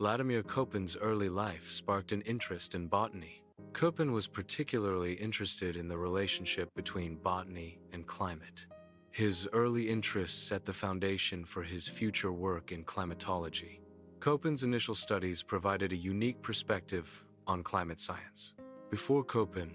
Vladimir Köppen's early life sparked an interest in botany. Köppen was particularly interested in the relationship between botany and climate. His early interests set the foundation for his future work in climatology. Köppen's initial studies provided a unique perspective on climate science. Before Köppen,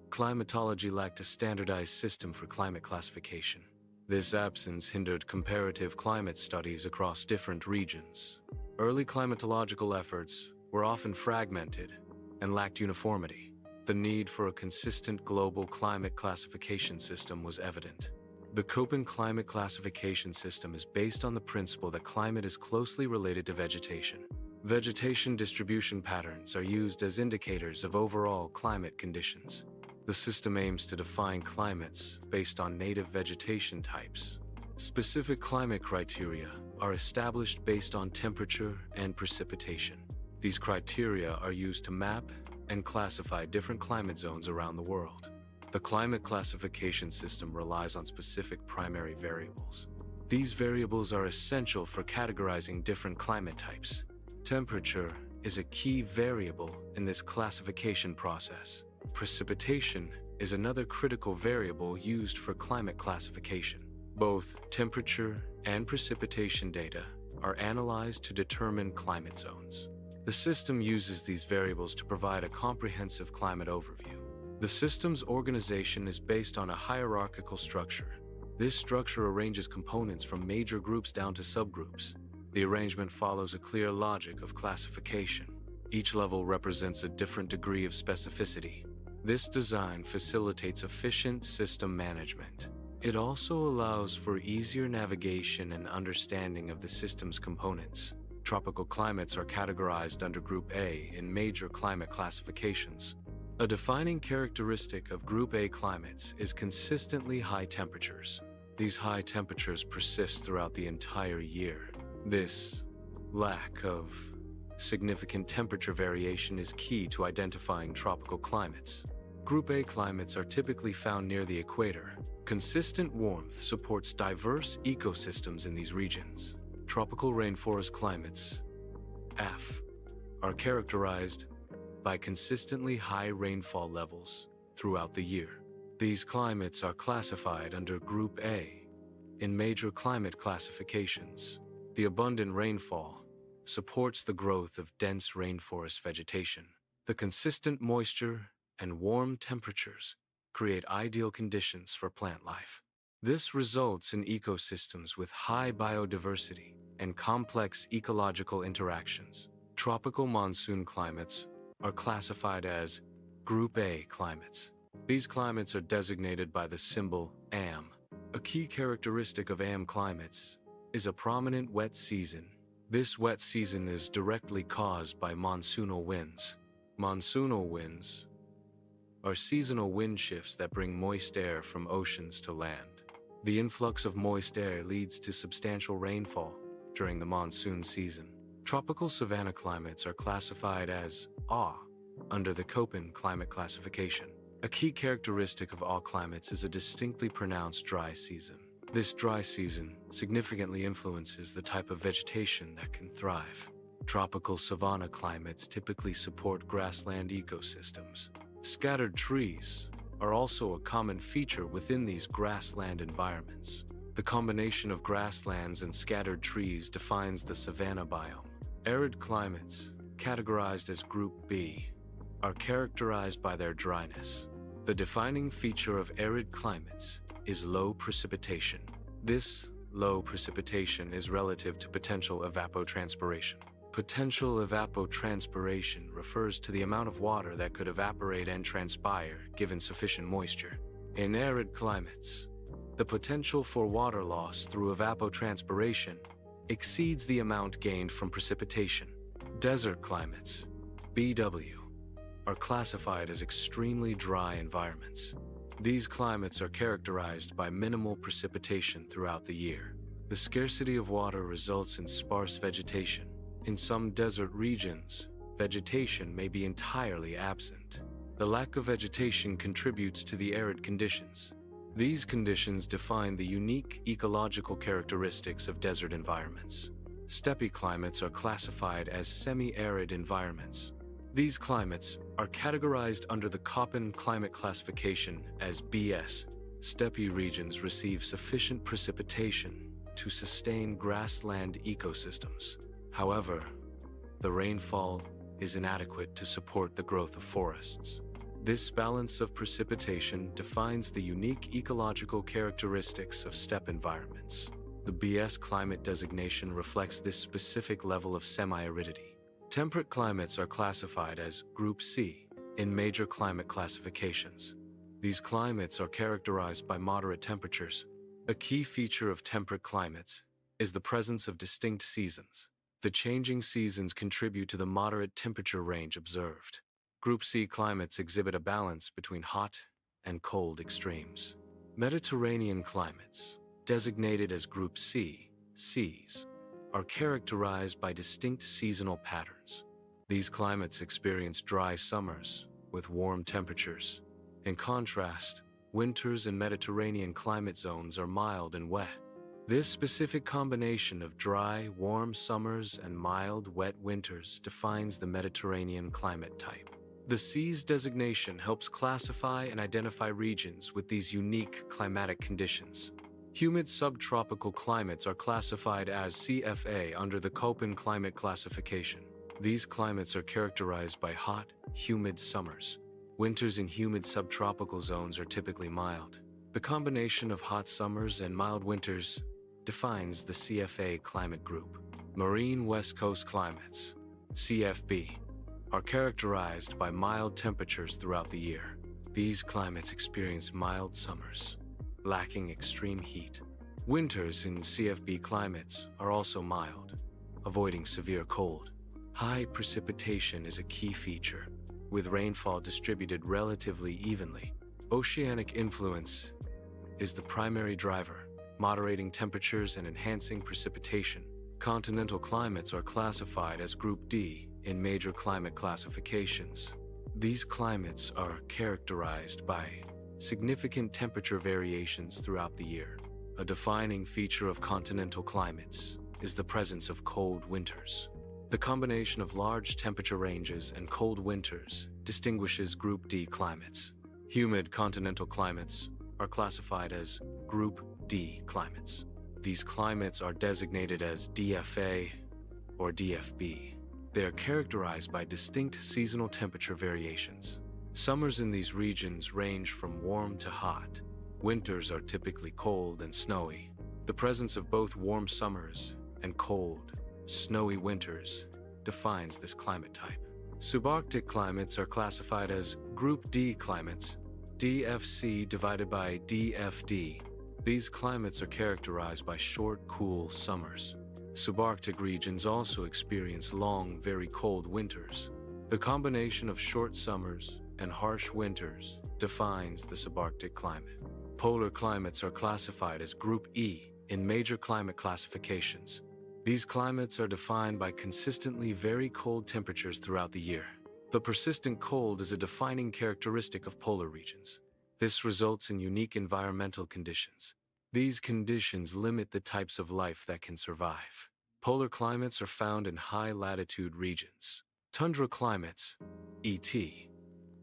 climatology lacked a standardized system for climate classification. This absence hindered comparative climate studies across different regions. Early climatological efforts were often fragmented and lacked uniformity. The need for a consistent global climate classification system was evident. The Köppen climate classification system is based on the principle that climate is closely related to vegetation. Vegetation distribution patterns are used as indicators of overall climate conditions. The system aims to define climates based on native vegetation types. Specific climate criteria are established based on temperature and precipitation. These criteria are used to map and classify different climate zones around the world. The climate classification system relies on specific primary variables. These variables are essential for categorizing different climate types. Temperature is a key variable in this classification process. Precipitation is another critical variable used for climate classification. Both temperature and precipitation data are analyzed to determine climate zones. The system uses these variables to provide a comprehensive climate overview. The system's organization is based on a hierarchical structure. This structure arranges components from major groups down to subgroups. The arrangement follows a clear logic of classification. Each level represents a different degree of specificity. This design facilitates efficient system management. It also allows for easier navigation and understanding of the system's components. Tropical climates are categorized under Group A in major climate classifications. A defining characteristic of Group A climates is consistently high temperatures. These high temperatures persist throughout the entire year. This lack of significant temperature variation is key to identifying tropical climates. Group A climates are typically found near the equator. Consistent warmth supports diverse ecosystems in these regions. Tropical rainforest climates, F, are characterized by consistently high rainfall levels throughout the year. These climates are classified under Group A in major climate classifications. The abundant rainfall supports the growth of dense rainforest vegetation. The consistent moisture and warm temperatures create ideal conditions for plant life. This results in ecosystems with high biodiversity and complex ecological interactions. Tropical monsoon climates are classified as Group A climates. These climates are designated by the symbol AM. A key characteristic of AM climates is a prominent wet season. This wet season is directly caused by monsoonal winds. Monsoonal winds are seasonal wind shifts that bring moist air from oceans to land. The influx of moist air leads to substantial rainfall during the monsoon season. Tropical savanna climates are classified as AW under the Köppen climate classification. A key characteristic of all climates is a distinctly pronounced dry season. This dry season significantly influences the type of vegetation that can thrive. Tropical savanna climates typically support grassland ecosystems. Scattered trees are also a common feature within these grassland environments. The combination of grasslands and scattered trees defines the savanna biome. Arid climates, categorized as Group B, are characterized by their dryness. The defining feature of arid climates is low precipitation. This low precipitation is relative to potential evapotranspiration. Potential evapotranspiration refers to the amount of water that could evaporate and transpire given sufficient moisture. In arid climates, the potential for water loss through evapotranspiration exceeds the amount gained from precipitation. Desert climates, BW, are classified as extremely dry environments. These climates are characterized by minimal precipitation throughout the year. The scarcity of water results in sparse vegetation. In some desert regions, vegetation may be entirely absent. The lack of vegetation contributes to the arid conditions. These conditions define the unique ecological characteristics of desert environments. steppe climates are classified as semi-arid environments. These climates are categorized under the Köppen climate classification as BS. Steppe regions receive sufficient precipitation to sustain grassland ecosystems. However, the rainfall is inadequate to support the growth of forests. This balance of precipitation defines the unique ecological characteristics of steppe environments. The BS climate designation reflects this specific level of semi-aridity. Temperate climates are classified as Group C in major climate classifications. These climates are characterized by moderate temperatures. A key feature of temperate climates is the presence of distinct seasons. The changing seasons contribute to the moderate temperature range observed. Group C climates exhibit a balance between hot and cold extremes. Mediterranean climates, designated as Group C, Cs, are characterized by distinct seasonal patterns. These climates experience dry summers with warm temperatures. In contrast, winters in Mediterranean climate zones are mild and wet. This specific combination of dry, warm summers and mild, wet winters defines the Mediterranean climate type. The Cs designation helps classify and identify regions with these unique climatic conditions. Humid subtropical climates are classified as CFA under the Köppen climate classification. These climates are characterized by hot, humid summers. Winters in humid subtropical zones are typically mild. The combination of hot summers and mild winters defines the CFA climate group. Marine West Coast climates, CFB, are characterized by mild temperatures throughout the year. These climates experience mild summers, lacking extreme heat. Winters in CFB climates are also mild, avoiding severe cold. High precipitation is a key feature, with rainfall distributed relatively evenly. Oceanic influence is the primary driver, moderating temperatures and enhancing precipitation. Continental climates are classified as Group D in major climate classifications. These climates are characterized by significant temperature variations throughout the year. A defining feature of continental climates is the presence of cold winters. The combination of large temperature ranges and cold winters distinguishes Group D climates. Humid continental climates are classified as Group D climates. These climates are designated as DFA or DFB. They are characterized by distinct seasonal temperature variations. Summers in these regions range from warm to hot. Winters are typically cold and snowy. The presence of both warm summers and cold, snowy winters defines this climate type. Subarctic climates are classified as Group D climates, DFC divided by DFD. These climates are characterized by short, cool summers. Subarctic regions also experience long, very cold winters. The combination of short summers and harsh winters defines the subarctic climate. Polar climates are classified as Group E in major climate classifications. These climates are defined by consistently very cold temperatures throughout the year. The persistent cold is a defining characteristic of polar regions. This results in unique environmental conditions. These conditions limit the types of life that can survive. Polar climates are found in high-latitude regions. Tundra climates, ET,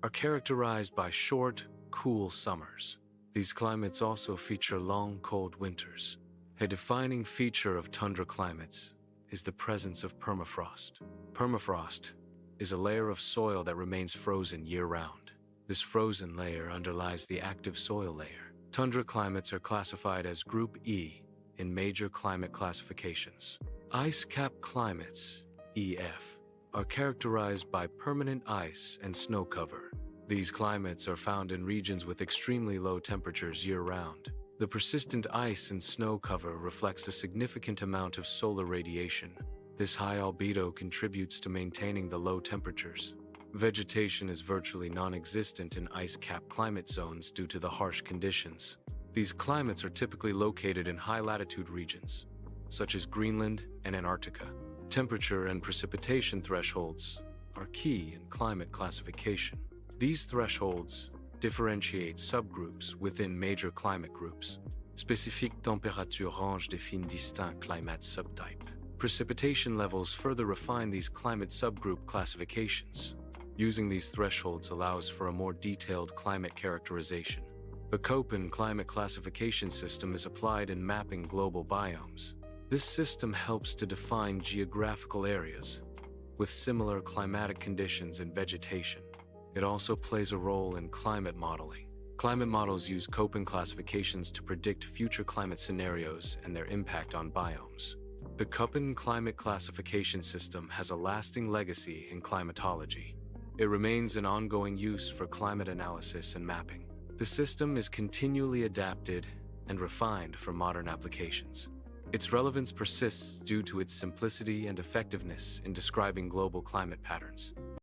are characterized by short, cool summers. These climates also feature long, cold winters. A defining feature of tundra climates is the presence of permafrost. Permafrost is a layer of soil that remains frozen year-round. This frozen layer underlies the active soil layer. Tundra climates are classified as Group E in major climate classifications. Ice-cap climates, EF, are characterized by permanent ice and snow cover. These climates are found in regions with extremely low temperatures year-round. The persistent ice and snow cover reflects a significant amount of solar radiation. This high albedo contributes to maintaining the low temperatures. Vegetation is virtually non-existent in ice-cap climate zones due to the harsh conditions. These climates are typically located in high-latitude regions, such as Greenland and Antarctica. Temperature and precipitation thresholds are key in climate classification. These thresholds differentiate subgroups within major climate groups. Spécifique température range définit distinct climate subtype. Precipitation levels further refine these climate subgroup classifications. Using these thresholds allows for a more detailed climate characterization. The Köppen climate classification system is applied in mapping global biomes. This system helps to define geographical areas with similar climatic conditions and vegetation. It also plays a role in climate modeling. Climate models use Köppen classifications to predict future climate scenarios and their impact on biomes. The Köppen climate classification system has a lasting legacy in climatology. It remains in ongoing use for climate analysis and mapping. The system is continually adapted and refined for modern applications. Its relevance persists due to its simplicity and effectiveness in describing global climate patterns.